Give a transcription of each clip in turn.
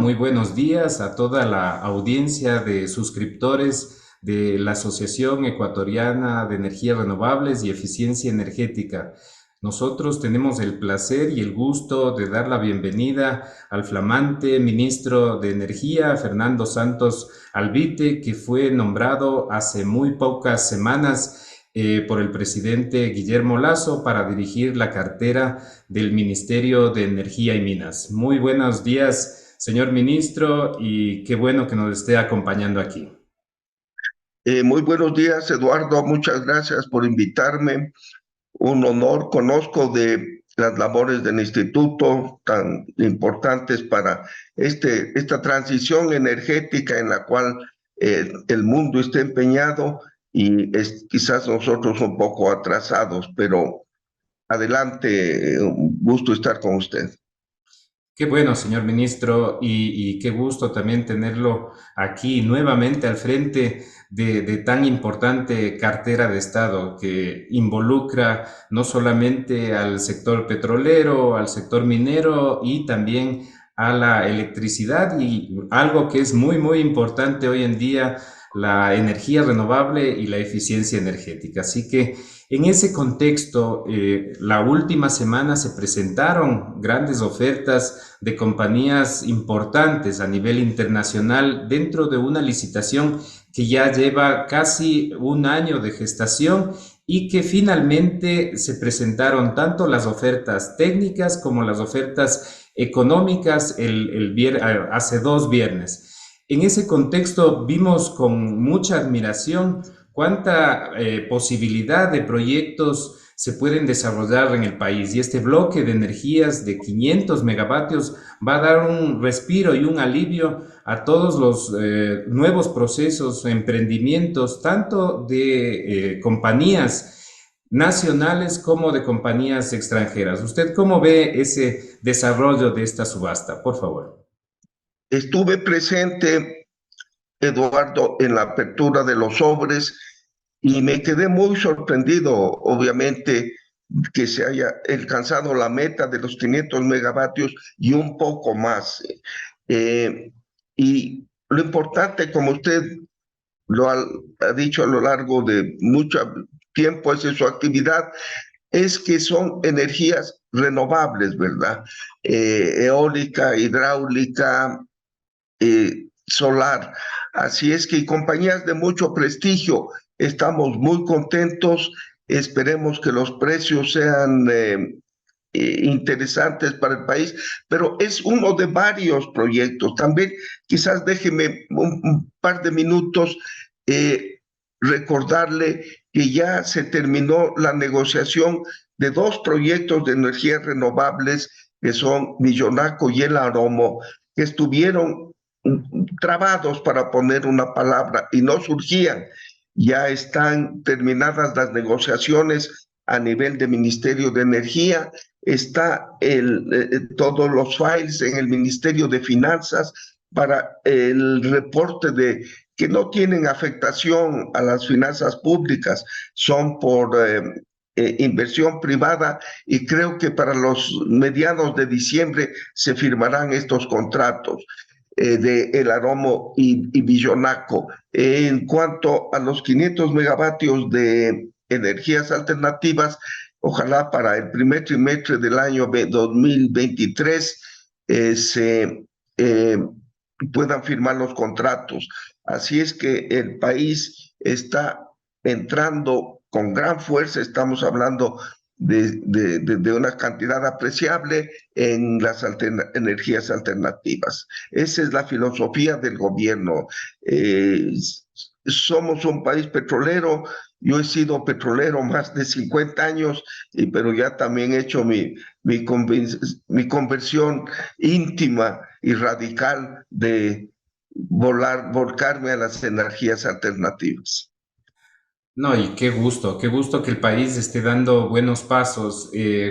muy buenos días a toda la audiencia de suscriptores de la Asociación Ecuatoriana de Energías Renovables y Eficiencia Energética. Nosotros tenemos el placer y el gusto de dar la bienvenida al flamante ministro de Energía, Fernando Santos Albite, que fue nombrado hace muy pocas semanas por el presidente Guillermo Lasso para dirigir la cartera del Ministerio de Energía y Minas. Muy buenos días, señor ministro, y qué bueno que nos esté acompañando aquí. Muy buenos días, Eduardo. Muchas gracias por invitarme. Un honor. Conozco de las labores del instituto tan importantes para esta transición energética en la cual el mundo está empeñado y quizás nosotros un poco atrasados, pero adelante, un gusto estar con usted. Qué bueno, señor ministro, y qué gusto también tenerlo aquí nuevamente al frente de tan importante cartera de Estado que involucra no solamente al sector petrolero, al sector minero y también a la electricidad y algo que es muy importante hoy en día, la energía renovable y la eficiencia energética. Así que en ese contexto, la última semana se presentaron grandes ofertas de compañías importantes a nivel internacional dentro de una licitación que ya lleva casi un año de gestación y que finalmente se presentaron tanto las ofertas técnicas como las ofertas económicas hace 2 viernes. En ese contexto vimos con mucha admiración cuánta posibilidad de proyectos se pueden desarrollar en el país y este bloque de energías de 500 megavatios va a dar un respiro y un alivio a todos los nuevos procesos, emprendimientos, tanto de compañías nacionales como de compañías extranjeras. ¿Usted cómo ve ese desarrollo de esta subasta? Por favor. Estuve presente, Eduardo, en la apertura de los sobres y me quedé muy sorprendido, obviamente, que se haya alcanzado la meta de los 500 megavatios y un poco más. Eh, y lo importante, como usted ha dicho a lo largo de mucho tiempo, es en su actividad, es que son energías renovables, ¿verdad? Eólica, hidráulica, solar. Así es que compañías de mucho prestigio, estamos muy contentos, esperemos que los precios sean interesantes para el país, pero es uno de varios proyectos. También quizás déjeme un par de minutos eh, recordarle que ya se terminó la negociación de dos proyectos de energías renovables que son Millonaco y El Aromo, que estuvieron trabados para poner una palabra y no surgían. Ya están terminadas las negociaciones a nivel de Ministerio de Energía, está todos los files en el Ministerio de Finanzas para el reporte de que no tienen afectación a las finanzas públicas, son por inversión privada y creo que para los mediados de diciembre se firmarán estos contratos de El Aromo y Villonaco. En cuanto a los 500 megavatios de energías alternativas, ojalá para el primer trimestre del año 2023 se puedan firmar los contratos. Así es que el país está entrando con gran fuerza, estamos hablando de una cantidad apreciable en las energías alternativas. Esa es la filosofía del gobierno. Somos un país petrolero, yo he sido petrolero más de 50 años, pero ya también he hecho mi conversión íntima y radical de volcarme a las energías alternativas. No, y qué gusto que el país esté dando buenos pasos.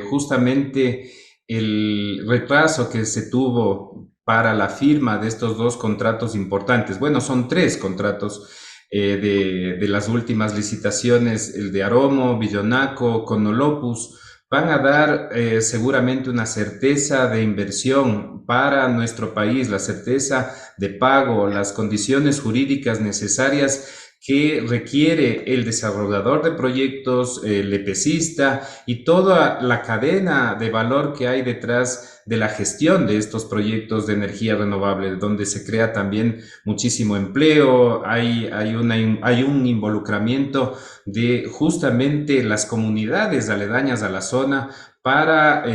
Justamente el retraso que se tuvo para la firma de estos dos contratos importantes, bueno, son tres contratos de las últimas licitaciones, el de Aromo, Villonaco, Conolopus, van a dar seguramente una certeza de inversión para nuestro país, la certeza de pago, las condiciones jurídicas necesarias que requiere el desarrollador de proyectos, el EPCista y toda la cadena de valor que hay detrás de la gestión de estos proyectos de energía renovable, donde se crea también muchísimo empleo, hay un involucramiento de justamente las comunidades aledañas a la zona para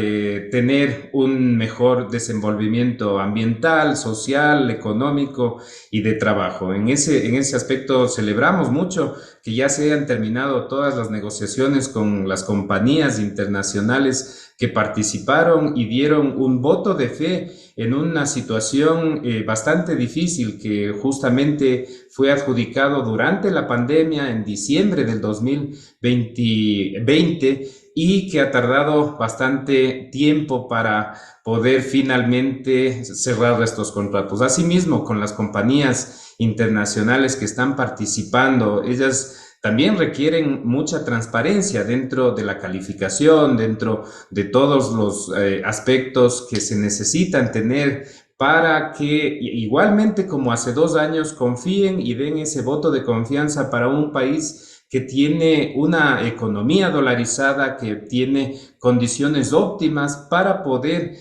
tener un mejor desenvolvimiento ambiental, social, económico y de trabajo. En ese aspecto celebramos mucho que ya se hayan terminado todas las negociaciones con las compañías internacionales que participaron y dieron un voto de fe en una situación bastante difícil que justamente fue adjudicado durante la pandemia en diciembre del 2020 y que ha tardado bastante tiempo para poder finalmente cerrar estos contratos. Asimismo, con las compañías internacionales que están participando, ellas también requieren mucha transparencia dentro de la calificación, dentro de todos los aspectos que se necesitan tener para que igualmente como hace 2 años confíen y den ese voto de confianza para un país que tiene una economía dolarizada, que tiene condiciones óptimas para poder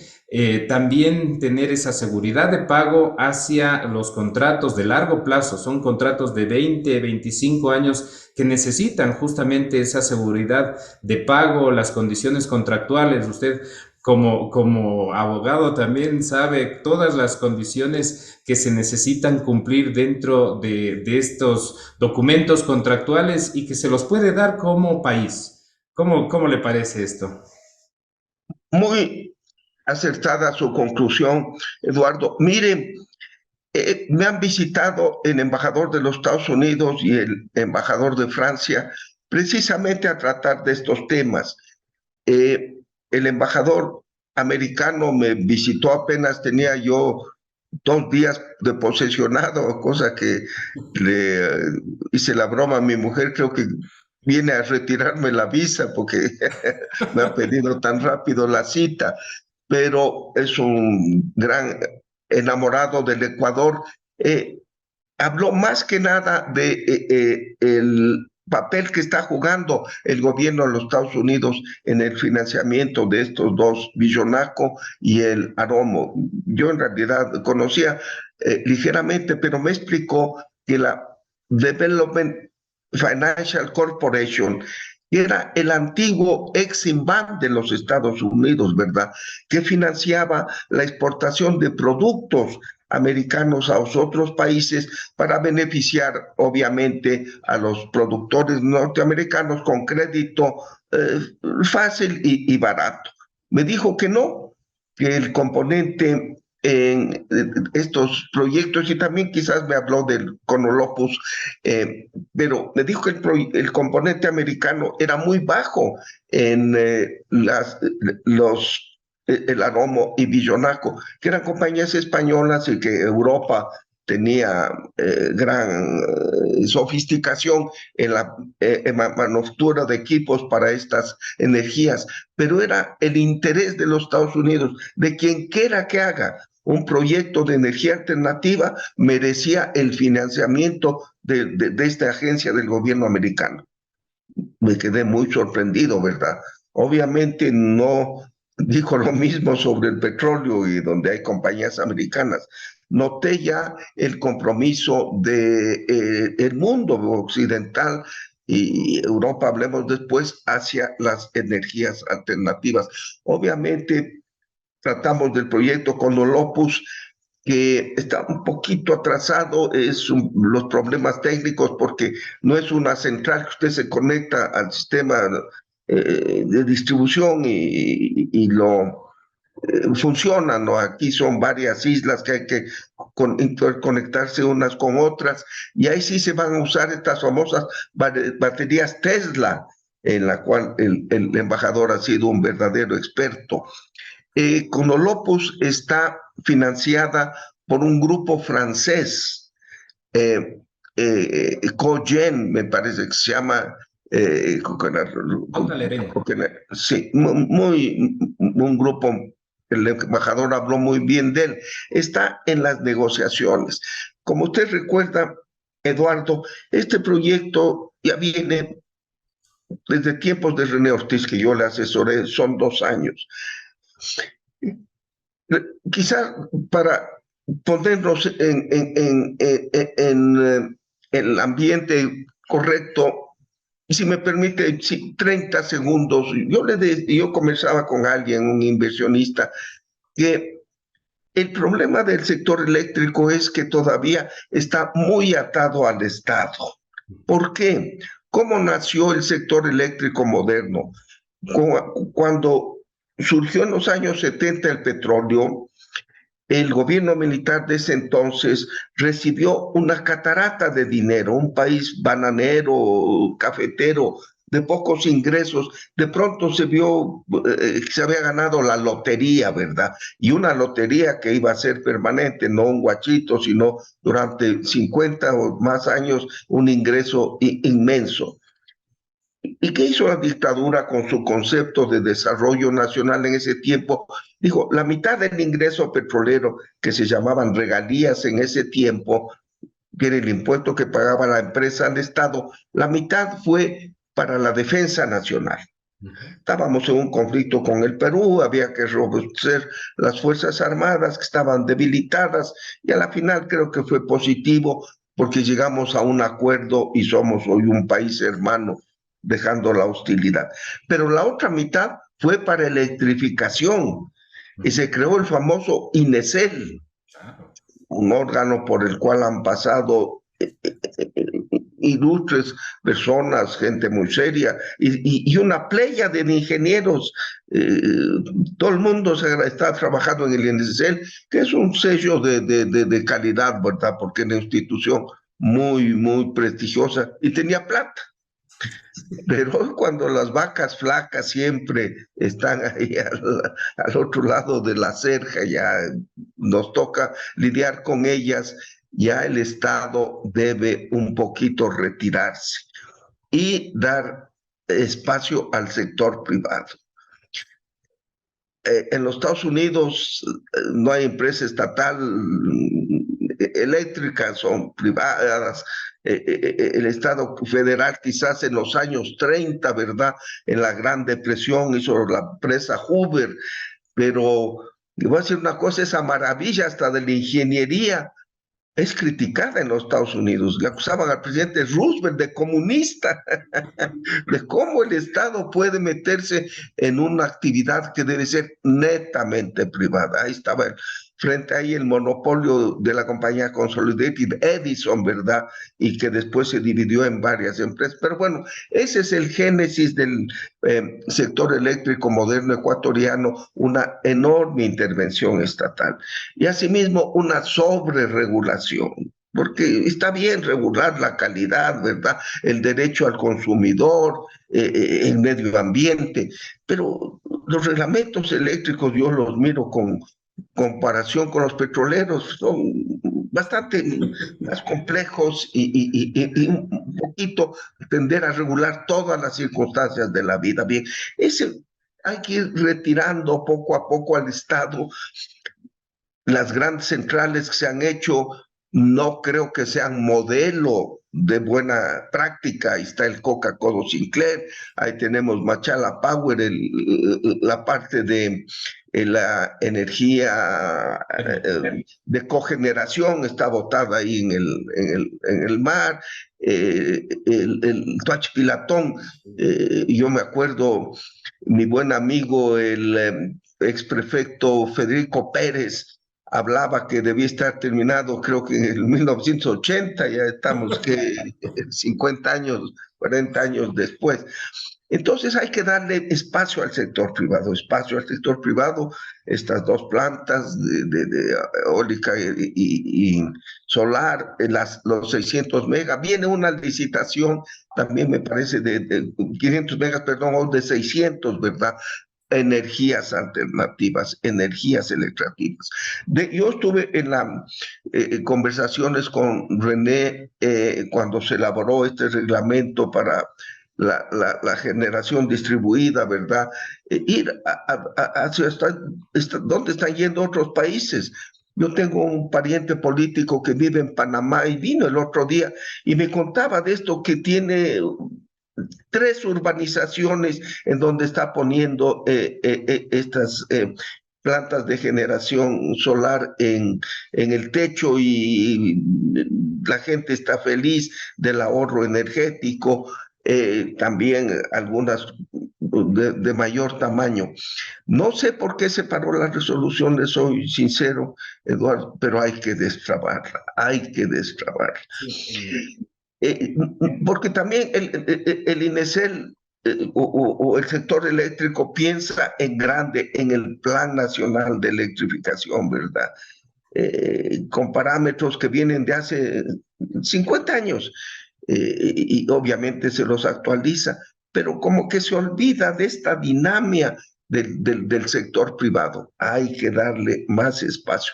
también tener esa seguridad de pago hacia los contratos de largo plazo. Son contratos de 20, 25 años que necesitan justamente esa seguridad de pago, las condiciones contractuales. Usted como abogado también sabe todas las condiciones que se necesitan cumplir dentro de estos documentos contractuales y que se los puede dar como país. ¿Cómo le parece esto? Muy acertada su conclusión, Eduardo. Mire, me han visitado el embajador de los Estados Unidos y el embajador de Francia precisamente a tratar de estos temas. Eh, el embajador americano me visitó apenas tenía yo 2 días de posesionado, cosa que le hice la broma a mi mujer, creo que viene a retirarme la visa porque me han pedido tan rápido la cita, pero es un gran enamorado del Ecuador. Eh, Habló más que nada de el papel que está jugando el gobierno de los Estados Unidos en el financiamiento de estos dos, Billonaco y el Aromo. Yo en realidad conocía ligeramente, pero me explicó que la Development Financial Corporation, que era el antiguo Exim Bank de los Estados Unidos, ¿verdad? Que financiaba la exportación de productos americanos a los otros países para beneficiar, obviamente, a los productores norteamericanos con crédito eh, fácil y barato. Me dijo que no, que el componente en estos proyectos, y también quizás me habló del Conolopus, pero me dijo que el componente americano era muy bajo en el Aromo y Billonaco, que eran compañías españolas y que Europa tenía gran sofisticación en la manufactura de equipos para estas energías, pero era el interés de los Estados Unidos, de quien quiera que haga un proyecto de energía alternativa, merecía el financiamiento de esta agencia del gobierno americano. Me quedé muy sorprendido, ¿verdad? Obviamente no dijo lo mismo sobre el petróleo y donde hay compañías americanas. Noté ya el compromiso de el mundo occidental y Europa, hablemos después, hacia las energías alternativas. Obviamente tratamos del proyecto Conolopus, que está un poquito atrasado, los problemas técnicos, porque no es una central que usted se conecta al sistema de distribución y lo funciona, ¿no? Aquí son varias islas que hay que interconectarse unas con otras, y ahí sí se van a usar estas famosas baterías Tesla, en la cual el embajador ha sido un verdadero experto. Conolopus está financiada por un grupo francés, Cogen, me parece que se llama, eh, Contra Lerén. sí, un grupo, el embajador habló muy bien de él, está en las negociaciones. Como usted recuerda, Eduardo, este proyecto ya viene desde tiempos de René Ortiz, que yo le asesoré, son 2 años. Quizás para ponernos en el ambiente correcto, y si me permite, 30 segundos, yo conversaba con alguien, un inversionista, que el problema del sector eléctrico es que todavía está muy atado al Estado. ¿Por qué? ¿Cómo nació el sector eléctrico moderno? Cuando surgió en los años 70 el petróleo, el gobierno militar de ese entonces recibió una catarata de dinero, un país bananero, cafetero, de pocos ingresos, de pronto se vio que se había ganado la lotería, ¿verdad? Y una lotería que iba a ser permanente, no un guachito, sino durante 50 o más años un ingreso inmenso. ¿Y qué hizo la dictadura con su concepto de desarrollo nacional en ese tiempo? Dijo, la mitad del ingreso petrolero, que se llamaban regalías en ese tiempo, que era el impuesto que pagaba la empresa al Estado, la mitad fue para la defensa nacional. Estábamos en un conflicto con el Perú, había que robustecer las Fuerzas Armadas que estaban debilitadas y a la final creo que fue positivo porque llegamos a un acuerdo y somos hoy un país hermano, dejando la hostilidad. Pero la otra mitad fue para electrificación y se creó el famoso INESEL, un órgano por el cual han pasado ilustres personas, gente muy seria, y una playa de ingenieros. Eh, Todo el mundo está trabajando en el INESEL, que es un sello de calidad, ¿verdad? Porque es una institución muy prestigiosa y tenía plata. Pero cuando las vacas flacas siempre están ahí al otro lado de la cerca, ya nos toca lidiar con ellas, ya el Estado debe un poquito retirarse y dar espacio al sector privado. En los Estados Unidos no hay empresa estatal eléctrica, son privadas. El Estado federal quizás en los años 30, ¿verdad? En la Gran Depresión hizo la empresa Hoover, pero voy a decir una cosa, esa maravilla hasta de la ingeniería es criticada en los Estados Unidos. Le acusaban al presidente Roosevelt de comunista, de cómo el Estado puede meterse en una actividad que debe ser netamente privada. Ahí estaba frente ahí el monopolio de la compañía Consolidated Edison, ¿verdad? Y que después se dividió en varias empresas. Pero bueno, ese es el génesis del sector eléctrico moderno ecuatoriano, una enorme intervención estatal. Y asimismo una sobreregulación, porque está bien regular la calidad, ¿verdad? El derecho al consumidor, el medio ambiente, pero los reglamentos eléctricos yo los miro con comparación con los petroleros, son bastante más complejos y un poquito tender a regular todas las circunstancias de la vida. Bien, ese hay que ir retirando poco a poco al Estado. Las grandes centrales que se han hecho no creo que sean modelo de buena práctica. Ahí está el Coca-Cola Sinclair, ahí tenemos Machala Power, la parte de la energía de cogeneración está botada ahí en el mar. El Tuach Pilatón, yo me acuerdo, mi buen amigo, el ex prefecto Federico Pérez, hablaba que debía estar terminado, creo que en el 1980, ya estamos que 50 años, 40 años después. Entonces hay que darle espacio al sector privado, estas dos plantas de eólica y solar, los 600 megas, viene una licitación también me parece de 500 megas, perdón, o de 600, ¿verdad? Energías alternativas, energías electrificativas. Yo estuve en las conversaciones con René cuando se elaboró este reglamento para la generación distribuida, ¿verdad? Ir hacia dónde están yendo otros países. Yo tengo un pariente político que vive en Panamá y vino el otro día y me contaba de esto, que tiene 3 urbanizaciones en donde está poniendo estas plantas de generación solar en el techo, y la gente está feliz del ahorro energético. También algunas de mayor tamaño. No sé por qué se paró la resolución, le soy sincero, Eduardo, pero hay que destrabarla. Sí, Eh, Porque también el INESEL o el sector eléctrico piensa en grande en el Plan Nacional de Electrificación, ¿verdad? Con parámetros que vienen de hace 50 años, y obviamente se los actualiza, pero como que se olvida de esta dinámica del sector privado. Hay que darle más espacio.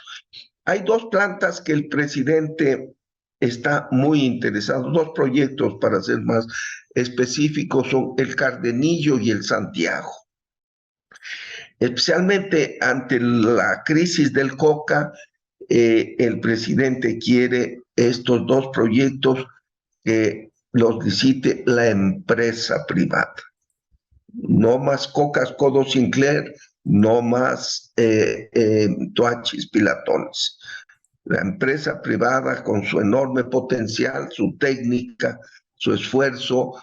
Hay 2 plantas que el presidente está muy interesado, 2 proyectos para ser más específicos, son el Cardenillo y el Santiago. Especialmente ante la crisis del coca, el presidente quiere estos 2 proyectos que los licite la empresa privada. No más Cocas, Codo Sinclair, no más Toachis, Pilatones. La empresa privada, con su enorme potencial, su técnica, su esfuerzo,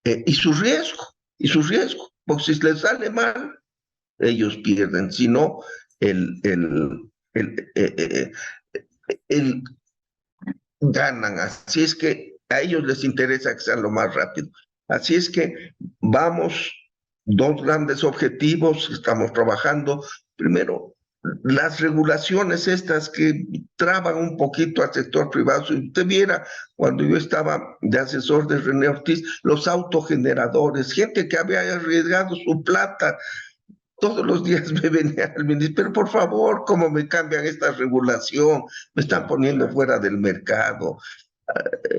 y su riesgo, porque si les sale mal, ellos pierden. Si no, el, el, el, el ganan. Así es que a ellos les interesa que sean lo más rápido. Así es que vamos, 2 grandes objetivos, estamos trabajando. Primero, las regulaciones estas que traban un poquito al sector privado. Si usted viera, cuando yo estaba de asesor de René Ortiz, los autogeneradores, gente que había arriesgado su plata, todos los días me venía al ministro, pero por favor, ¿cómo me cambian esta regulación? Me están poniendo fuera del mercado.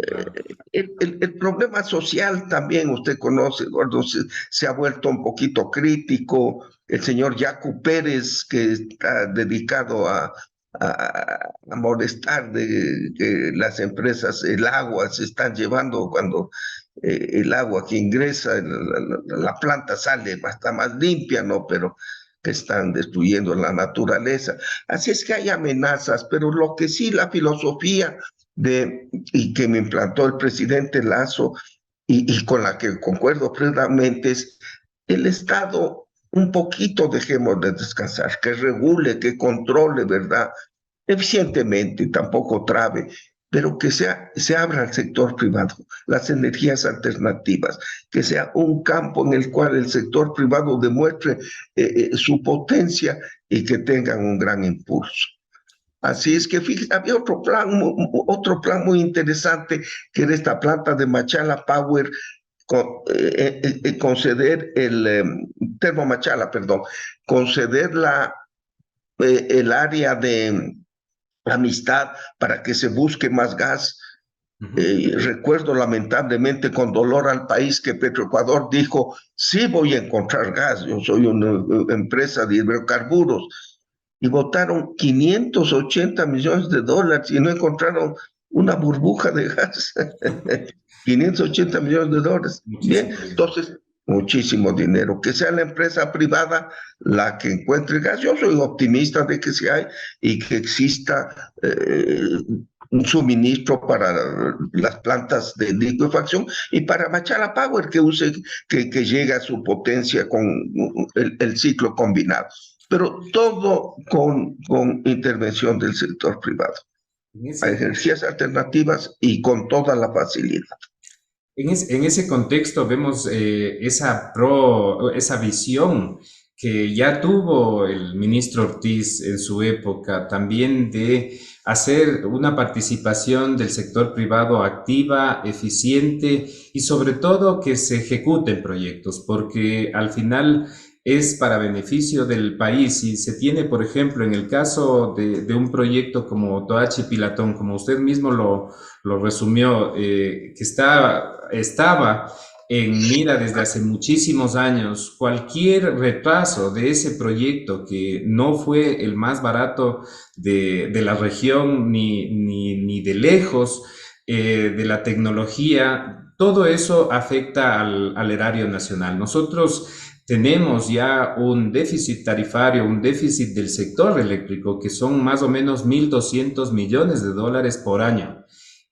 claro. El problema social también, usted conoce, Eduardo, se ha vuelto un poquito crítico. El señor Yacu Pérez, que está dedicado a molestar de que las empresas, el agua se están llevando, cuando el agua que ingresa, la planta sale, está más limpia, ¿no? Pero que están destruyendo la naturaleza. Así es que hay amenazas, pero lo que sí, la filosofía y que me implantó el presidente Lazo, y con la que concuerdo plenamente, es el Estado. Un poquito dejemos de descansar, que regule, que controle, ¿verdad? Eficientemente, tampoco trabe, pero que se abra al sector privado, las energías alternativas, que sea un campo en el cual el sector privado demuestre su potencia y que tengan un gran impulso. Así es que fíjate, había otro plan muy interesante, que era esta planta de Machala Power, conceder Termomachala, perdón, conceder el área de Amistad para que se busque más gas. Ujú. Recuerdo lamentablemente con dolor al país que Petroecuador dijo: sí voy a encontrar gas, yo soy una empresa de hidrocarburos, y votaron 580 millones de dólares y no encontraron una burbuja de gas. 580 millones de dólares. Bien, Muchísimo dinero. entonces, muchísimo dinero. Que sea la empresa privada la que encuentre gas. Yo soy optimista de que se hay y que exista un suministro para las plantas de liquefacción y para Machala Power, que llegue a su potencia con el ciclo combinado, pero todo con intervención del sector privado, En a ese, energías alternativas y con toda la facilidad. en ese contexto vemos esa visión que ya tuvo el ministro Ortiz en su época, también de hacer una participación del sector privado activa, eficiente y sobre todo que se ejecuten proyectos, porque al final es para beneficio del país. Y se tiene, por ejemplo, en el caso de un proyecto como Toachi Pilatón, como usted mismo lo resumió, que estaba en mira desde hace muchísimos años. Cualquier retraso de ese proyecto que no fue el más barato de la región ni de lejos, de la tecnología, todo eso afecta al erario nacional. Nosotros tenemos ya un déficit tarifario, un déficit del sector eléctrico, que son más o menos 1.200 millones de dólares por año.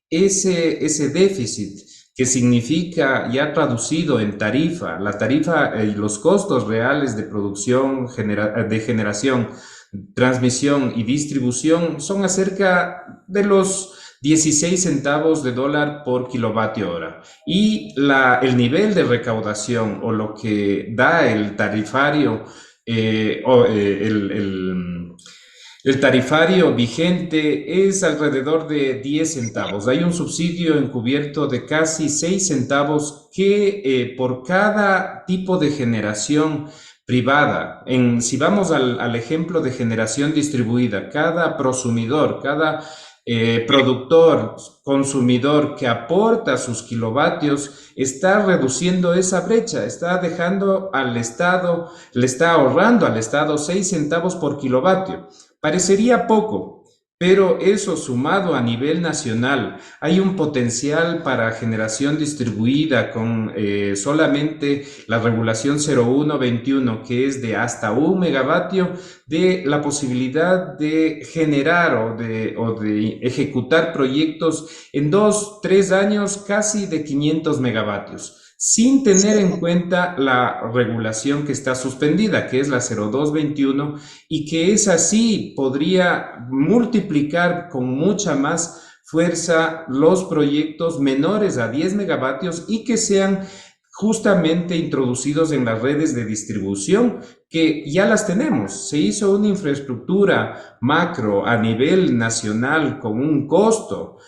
Ese déficit, que significa ya traducido en tarifa, la tarifa y los costos reales de producción, de generación, transmisión y distribución, son acerca de los 16 centavos de dólar por kilovatio hora. Y el nivel de recaudación o lo que da el tarifario, o el tarifario vigente es alrededor de 10 centavos. Hay un subsidio encubierto de casi 6 centavos que por cada tipo de generación privada, si vamos al ejemplo de generación distribuida, cada prosumidor, cada productor, consumidor que aporta sus kilovatios, está reduciendo esa brecha, está dejando al Estado, le está ahorrando al Estado 6 centavos por kilovatio. Parecería poco, pero eso sumado a nivel nacional, hay un potencial para generación distribuida con solamente la regulación 0121, que es de hasta 1 megavatio, de la posibilidad de generar o de ejecutar proyectos en 2, 3 años casi de 500 megavatios, sin tener en cuenta la regulación que está suspendida, que es la 0221, y que es así, podría multiplicar con mucha más fuerza los proyectos menores a 10 megavatios y que sean justamente introducidos en las redes de distribución, que ya las tenemos. Se hizo una infraestructura macro a nivel nacional con un costo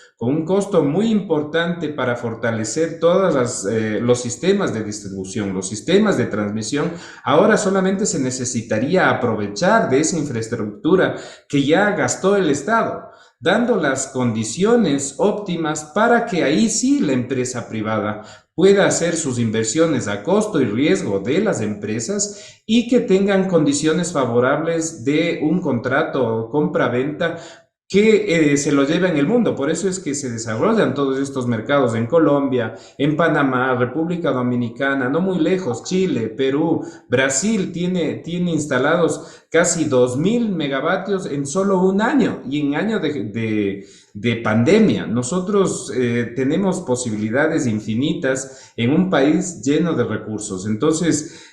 muy importante para fortalecer todos los sistemas de distribución, los sistemas de transmisión. Ahora solamente se necesitaría aprovechar de esa infraestructura que ya gastó el Estado, dando las condiciones óptimas para que ahí sí la empresa privada pueda hacer sus inversiones a costo y riesgo de las empresas y que tengan condiciones favorables de un contrato compra-venta que se lo lleva en el mundo. Por eso es que se desarrollan todos estos mercados en Colombia, en Panamá, República Dominicana, no muy lejos, Chile, Perú, Brasil tiene instalados casi 2.000 megavatios en solo un año y en año de pandemia. Nosotros tenemos posibilidades infinitas en un país lleno de recursos. Entonces,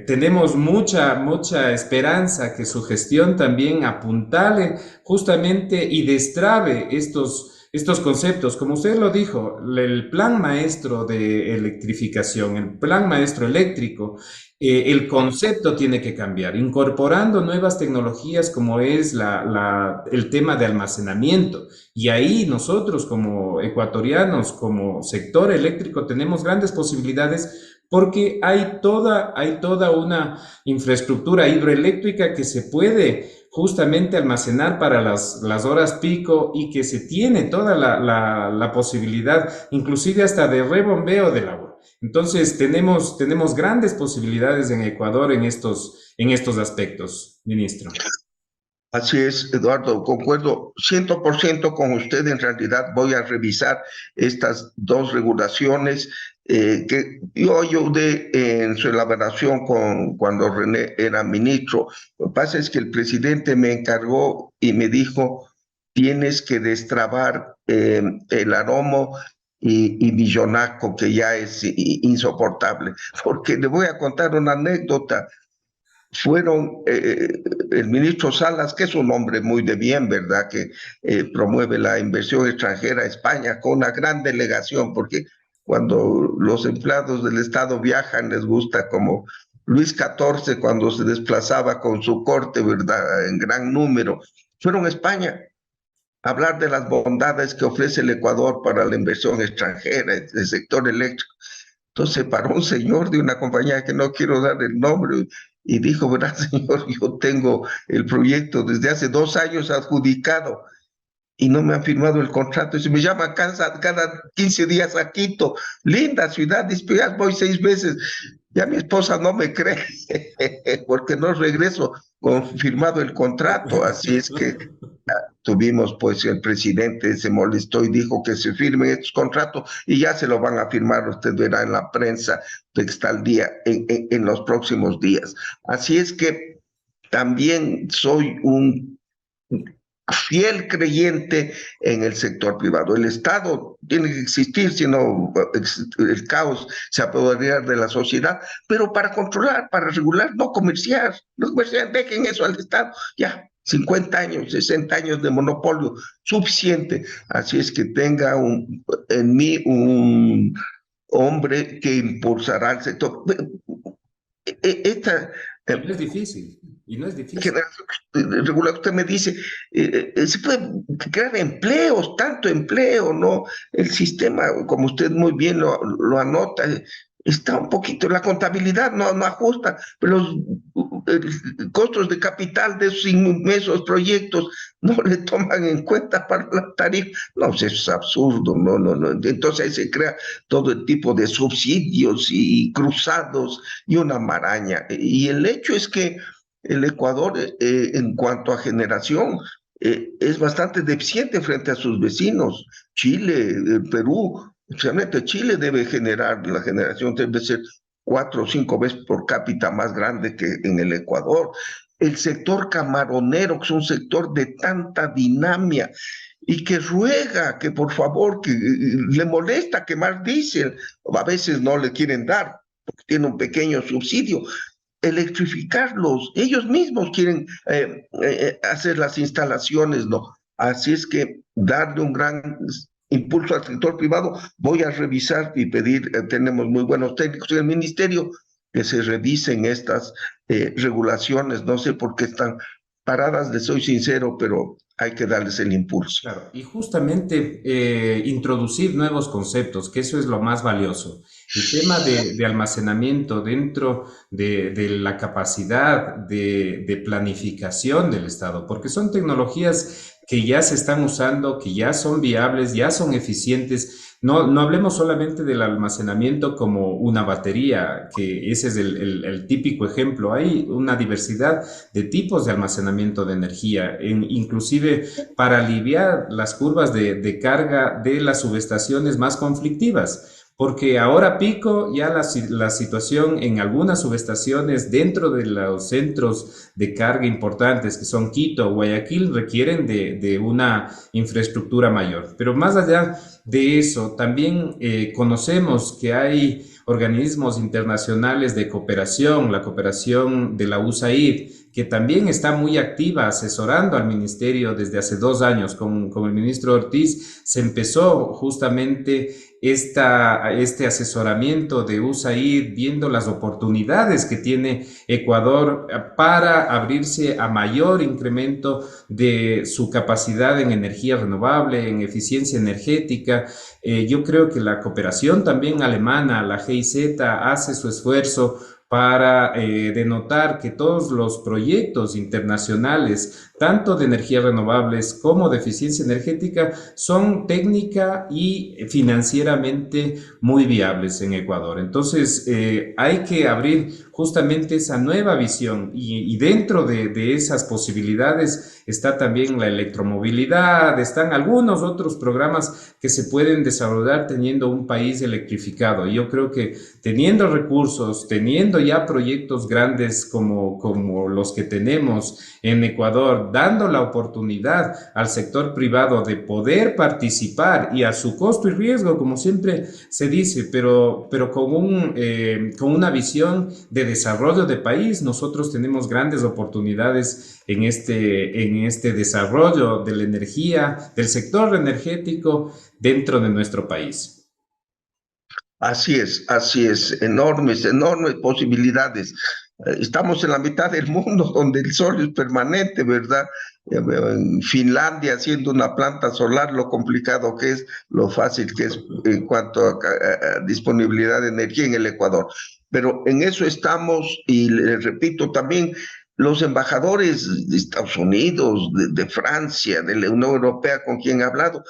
tenemos mucha esperanza que su gestión también apuntale justamente y destrabe estos conceptos. Como usted lo dijo, el plan maestro de electrificación, el plan maestro eléctrico, el concepto tiene que cambiar, incorporando nuevas tecnologías como es el tema de almacenamiento. Y ahí nosotros como ecuatorianos, como sector eléctrico, tenemos grandes posibilidades porque hay toda una infraestructura hidroeléctrica que se puede justamente almacenar para las horas pico y que se tiene toda la posibilidad, inclusive hasta de rebombeo del agua. Entonces, tenemos grandes posibilidades en Ecuador en estos aspectos, ministro. Así es, Eduardo, concuerdo 100% con usted. En realidad voy a revisar estas dos regulaciones que yo ayudé en su elaboración cuando René era ministro. Lo que pasa es que el presidente me encargó y me dijo, tienes que destrabar el Aromo y Villonaco, que ya es insoportable. Porque le voy a contar una anécdota. Fueron el ministro Salas, que es un hombre muy de bien, ¿verdad? Que promueve la inversión extranjera a España con una gran delegación, porque cuando los empleados del Estado viajan les gusta, como Luis XIV cuando se desplazaba con su corte, ¿verdad? En gran número. Fueron a España a hablar de las bondades que ofrece el Ecuador para la inversión extranjera, el sector eléctrico. Entonces paró un señor de una compañía que no quiero dar el nombre y dijo, verá, señor, yo tengo el proyecto desde hace 2 años adjudicado y no me han firmado el contrato. Y se me llama cada 15 días a Quito, linda ciudad, dice, ya voy 6 veces. Ya mi esposa no me cree porque no regreso con firmado el contrato. Así es que tuvimos, pues el presidente se molestó y dijo que se firmen estos contratos y ya se lo van a firmar, usted verá en la prensa de que está al día en los próximos días. Así es que también soy un fiel creyente en el sector privado. El Estado tiene que existir, si no el caos se apoderaría de la sociedad, pero para controlar, para regular, no comerciar. No comerciar, dejen eso al Estado, ya. 50 años, 60 años de monopolio, suficiente. Así es que tenga en mí un hombre que impulsará el sector. Esta, Y no es difícil, y no es difícil. generación regular, usted me dice, se puede crear empleos, tanto empleo, ¿no? El sistema, como usted muy bien lo anota, está un poquito, la contabilidad no ajusta, pero los costos de capital de esos inmensos proyectos no le toman en cuenta para la tarifa. No, pues eso es absurdo, no. Entonces ahí se crea todo el tipo de subsidios y cruzados y una maraña. Y el hecho es que el Ecuador, en cuanto a generación, es bastante deficiente frente a sus vecinos. Chile, Perú, especialmente Chile debe generar, la generación debe ser 4 o 5 veces por cápita más grande que en el Ecuador. El sector camaronero, que es un sector de tanta dinamia y que ruega que por favor, que le molesta quemar diésel, a veces no le quieren dar, porque tiene un pequeño subsidio, electrificarlos. Ellos mismos quieren hacer las instalaciones, ¿no? Así es que darle un gran impulso al sector privado. Voy a revisar y pedir, tenemos muy buenos técnicos en el ministerio, que se revisen estas regulaciones. No sé por qué están paradas, les soy sincero, pero hay que darles el impulso. Claro, y justamente introducir nuevos conceptos, que eso es lo más valioso. El tema de almacenamiento dentro de la capacidad de planificación del Estado, porque son tecnologías que ya se están usando, que ya son viables, ya son eficientes. No hablemos solamente del almacenamiento como una batería, que ese es el típico ejemplo. Hay una diversidad de tipos de almacenamiento de energía, inclusive para aliviar las curvas de carga de las subestaciones más conflictivas. Porque ahora pico ya la situación en algunas subestaciones dentro de los centros de carga importantes que son Quito, o Guayaquil, requieren de una infraestructura mayor. Pero más allá de eso, también conocemos que hay organismos internacionales de cooperación, la cooperación de la USAID, que también está muy activa asesorando al ministerio desde hace 2 años. Con el ministro Ortiz se empezó justamente este asesoramiento de USAID, viendo las oportunidades que tiene Ecuador para abrirse a mayor incremento de su capacidad en energía renovable, en eficiencia energética. Yo creo que la cooperación también alemana, la GIZ, hace su esfuerzo para denotar que todos los proyectos internacionales, tanto de energías renovables como de eficiencia energética, son técnica y financieramente muy viables en Ecuador. Entonces, hay que abrir justamente esa nueva visión y dentro de esas posibilidades está también la electromovilidad, están algunos otros programas que se pueden desarrollar teniendo un país electrificado. Y yo creo que teniendo recursos, teniendo ya proyectos grandes como los que tenemos en Ecuador, dando la oportunidad al sector privado de poder participar y a su costo y riesgo, como siempre se dice, pero con una visión de desarrollo de país. Nosotros tenemos grandes oportunidades en este desarrollo de la energía, del sector energético dentro de nuestro país. Así es, enormes posibilidades. Estamos en la mitad del mundo donde el sol es permanente, ¿verdad? En Finlandia haciendo una planta solar, lo complicado que es, lo fácil que es en cuanto a disponibilidad de energía en el Ecuador. Pero en eso estamos y le repito también, los embajadores de Estados Unidos, de Francia, de la Unión Europea con quien he hablado,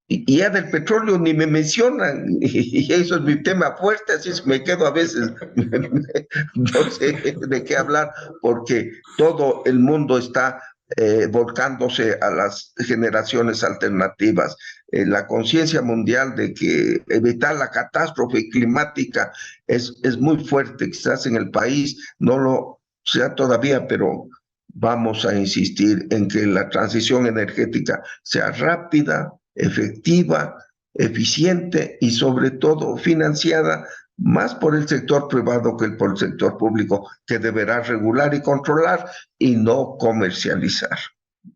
y ya del petróleo ni me mencionan, y eso es mi tema fuerte, así es que me quedo a veces, no sé de qué hablar, porque todo el mundo está volcándose a las generaciones alternativas. La conciencia mundial de que evitar la catástrofe climática es muy fuerte, quizás en el país no lo sea todavía, pero vamos a insistir en que la transición energética sea rápida, efectiva, eficiente y sobre todo financiada más por el sector privado que por el sector público, que deberá regular y controlar y no comercializar.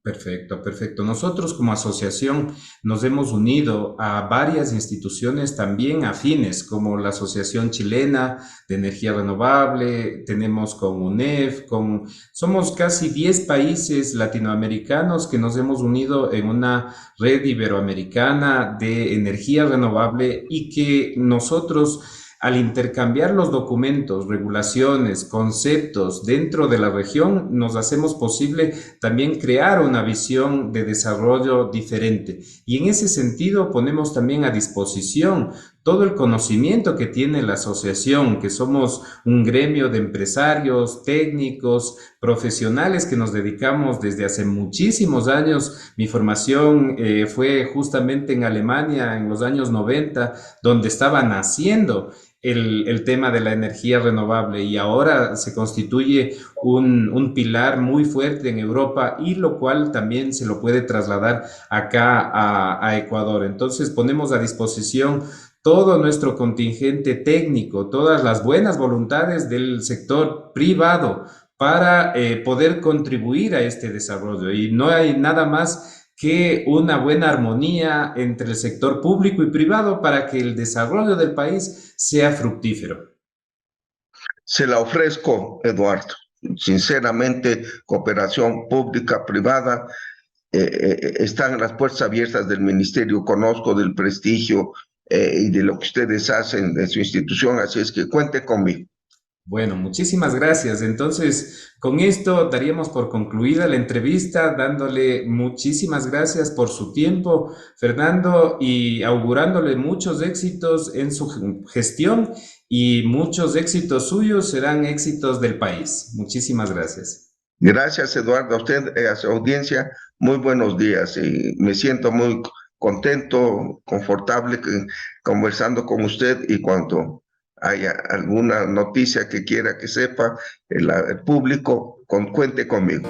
Perfecto, perfecto. Nosotros como asociación nos hemos unido a varias instituciones también afines, como la Asociación Chilena de Energía Renovable, tenemos con UNEF, somos casi 10 países latinoamericanos que nos hemos unido en una red iberoamericana de energía renovable y que nosotros al intercambiar los documentos, regulaciones, conceptos dentro de la región, nos hacemos posible también crear una visión de desarrollo diferente. Y en ese sentido ponemos también a disposición todo el conocimiento que tiene la asociación, que somos un gremio de empresarios, técnicos, profesionales que nos dedicamos desde hace muchísimos años. Mi formación fue justamente en Alemania en los años 90, donde estaba naciendo el tema de la energía renovable y ahora se constituye un pilar muy fuerte en Europa y lo cual también se lo puede trasladar acá a Ecuador. Entonces ponemos a disposición todo nuestro contingente técnico, todas las buenas voluntades del sector privado para poder contribuir a este desarrollo. Y no hay nada más que una buena armonía entre el sector público y privado para que el desarrollo del país sea fructífero. Se la ofrezco, Eduardo. Sinceramente, cooperación pública-privada, están las puertas abiertas del ministerio, conozco del prestigio y de lo que ustedes hacen de su institución, así es que cuente conmigo. Bueno, muchísimas gracias. Entonces, con esto daríamos por concluida la entrevista, dándole muchísimas gracias por su tiempo, Fernando, y augurándole muchos éxitos en su gestión y muchos éxitos suyos serán éxitos del país. Muchísimas gracias. Gracias, Eduardo, a usted, a su audiencia, muy buenos días y me siento muy contento, confortable conversando con usted y cuando haya alguna noticia que quiera que sepa el público, cuente conmigo.